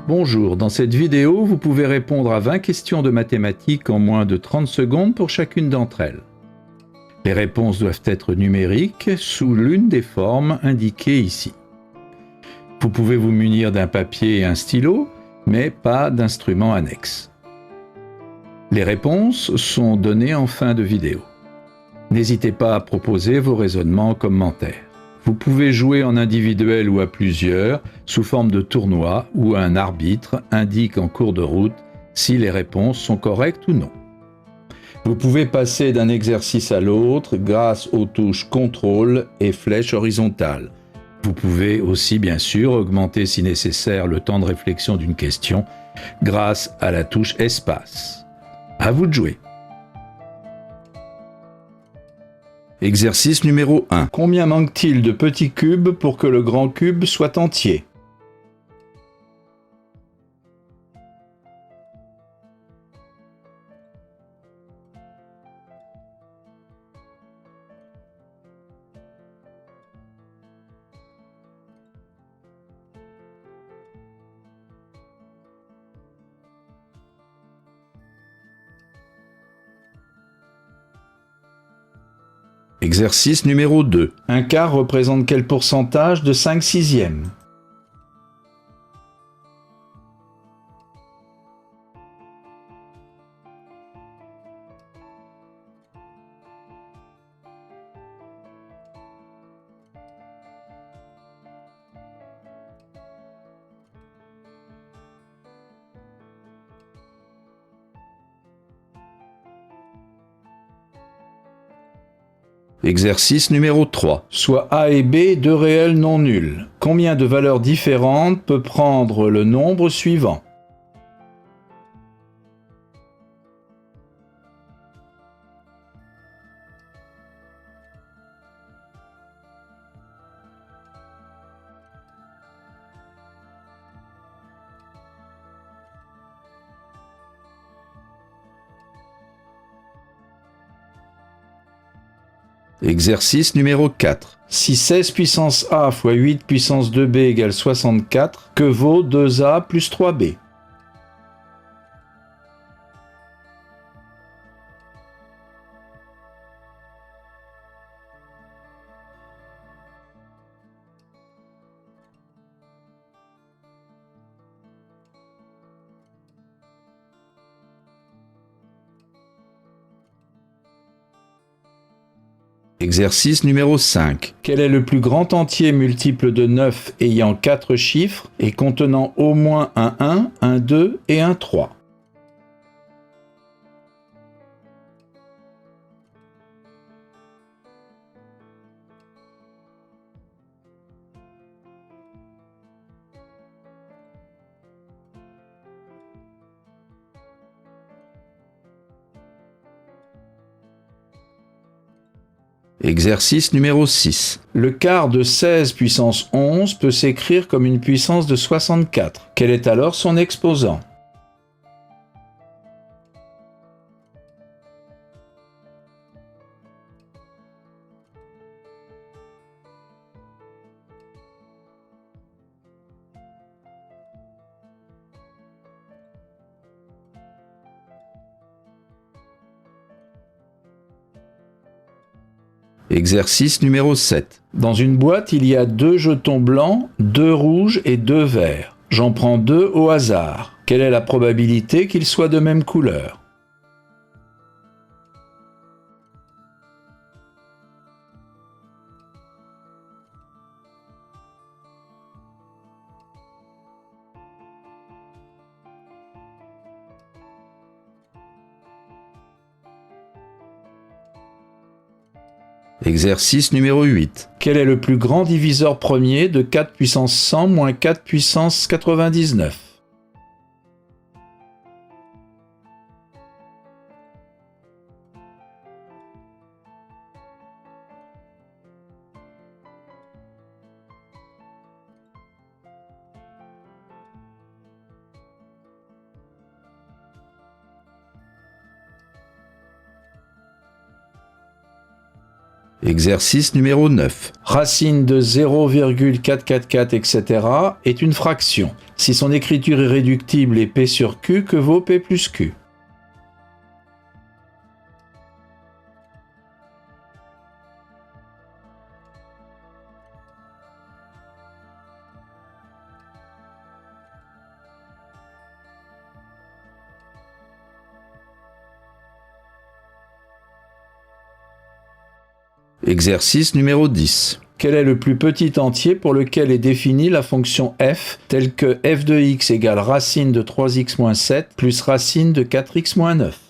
Bonjour, dans cette vidéo, vous pouvez répondre à 20 questions de mathématiques en moins de 30 secondes pour chacune d'entre elles. Les réponses doivent être numériques sous l'une des formes indiquées ici. Vous pouvez vous munir d'un papier et un stylo, mais pas d'instrument annexe. Les réponses sont données en fin de vidéo. N'hésitez pas à proposer vos raisonnements en commentaire. Vous pouvez jouer en individuel ou à plusieurs, sous forme de tournoi, où un arbitre indique en cours de route si les réponses sont correctes ou non. Vous pouvez passer d'un exercice à l'autre grâce aux touches contrôle et flèche horizontale. Vous pouvez aussi bien sûr augmenter si nécessaire le temps de réflexion d'une question grâce à la touche espace. À vous de jouer. Exercice numéro 1. Combien manque-t-il de petits cubes pour que le grand cube soit entier? Exercice numéro 2. Un quart représente quel pourcentage de 5/6? Exercice numéro 3. Soit A et B deux réels non nuls. Combien de valeurs différentes peut prendre le nombre suivant? Exercice numéro 4. Si 16 puissance A fois 8 puissance 2B égale 64, que vaut 2A plus 3B? Exercice numéro 5. Quel est le plus grand entier multiple de 9 ayant 4 chiffres et contenant au moins un 1, un 2 et un 3? Exercice numéro 6. Le quart de 16 puissance 11 peut s'écrire comme une puissance de 64. Quel est alors son exposant? Exercice numéro 7. Dans une boîte, il y a 2 jetons blancs, 2 rouges et 2 verts. J'en prends 2 au hasard. Quelle est la probabilité qu'ils soient de même couleur? Exercice numéro 8. Quel est le plus grand diviseur premier de 4 puissance 100 moins 4 puissance 99? Exercice numéro 9. Racine de 0,444, etc. est une fraction. Si son écriture irréductible est P sur Q, que vaut P plus Q? Exercice numéro 10. Quel est le plus petit entier pour lequel est définie la fonction f telle que f de x égale racine de 3x moins 7 plus racine de 4x moins 9?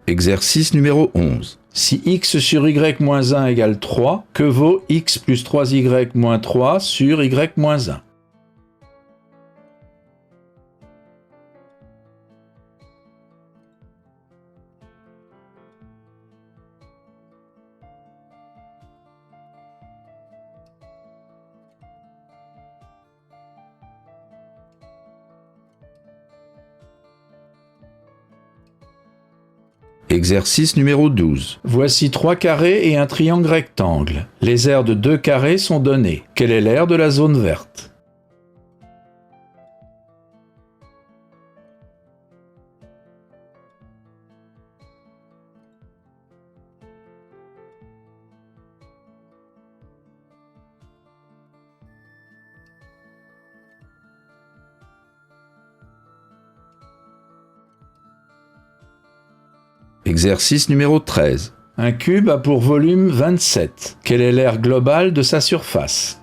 Exercice numéro 11. Si x sur y moins 1 égale 3, que vaut x plus 3y moins 3 sur y moins 1? Exercice numéro 12. Voici 3 carrés et un triangle rectangle. Les aires de 2 carrés sont données. Quelle est l'aire de la zone verte? Exercice numéro 13. Un cube a pour volume 27. Quelle est l'aire globale de sa surface?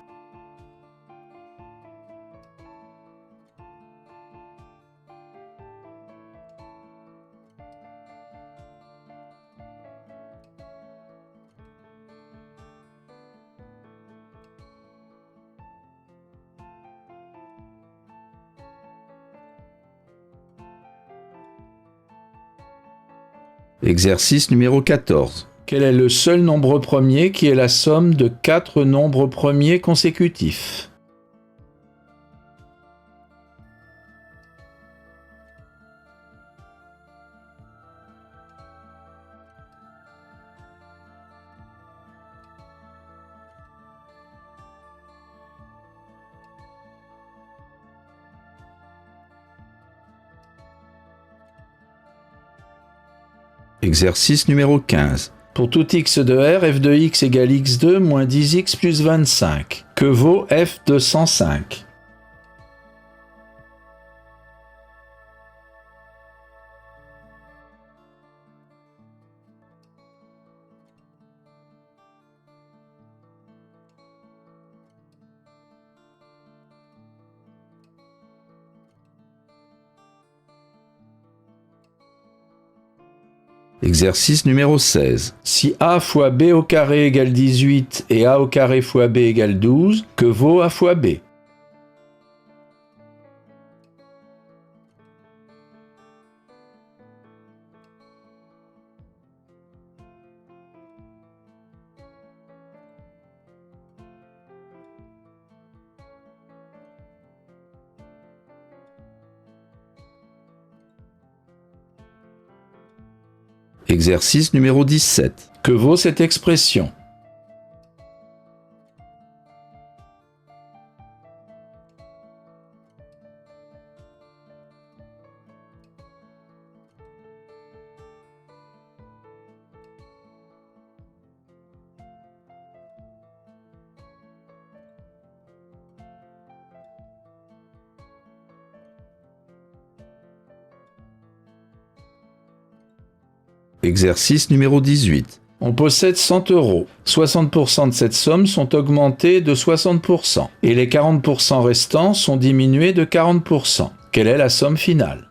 Exercice numéro 14. Quel est le seul nombre premier qui est la somme de 4 nombres premiers consécutifs? Exercice numéro 15. Pour tout x de R, f de x égale x2 moins 10x plus 25. Que vaut f de 105? Exercice numéro 16. Si a fois b au carré égale 18 et a au carré fois b égale 12, que vaut a fois b? Exercice numéro 17. Que vaut cette expression? Exercice numéro 18. On possède 100 euros. 60% de cette somme sont augmentés de 60% et les 40% restants sont diminués de 40%. Quelle est la somme finale?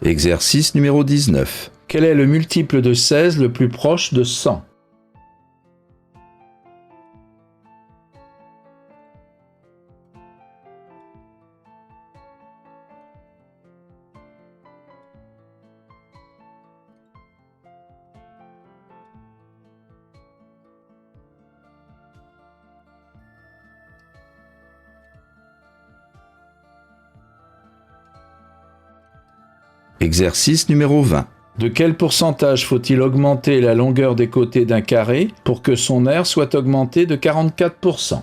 Exercice numéro 19. Quel est le multiple de 16 le plus proche de 100? Exercice numéro 20. De quel pourcentage faut-il augmenter la longueur des côtés d'un carré pour que son aire soit augmentée de 44%?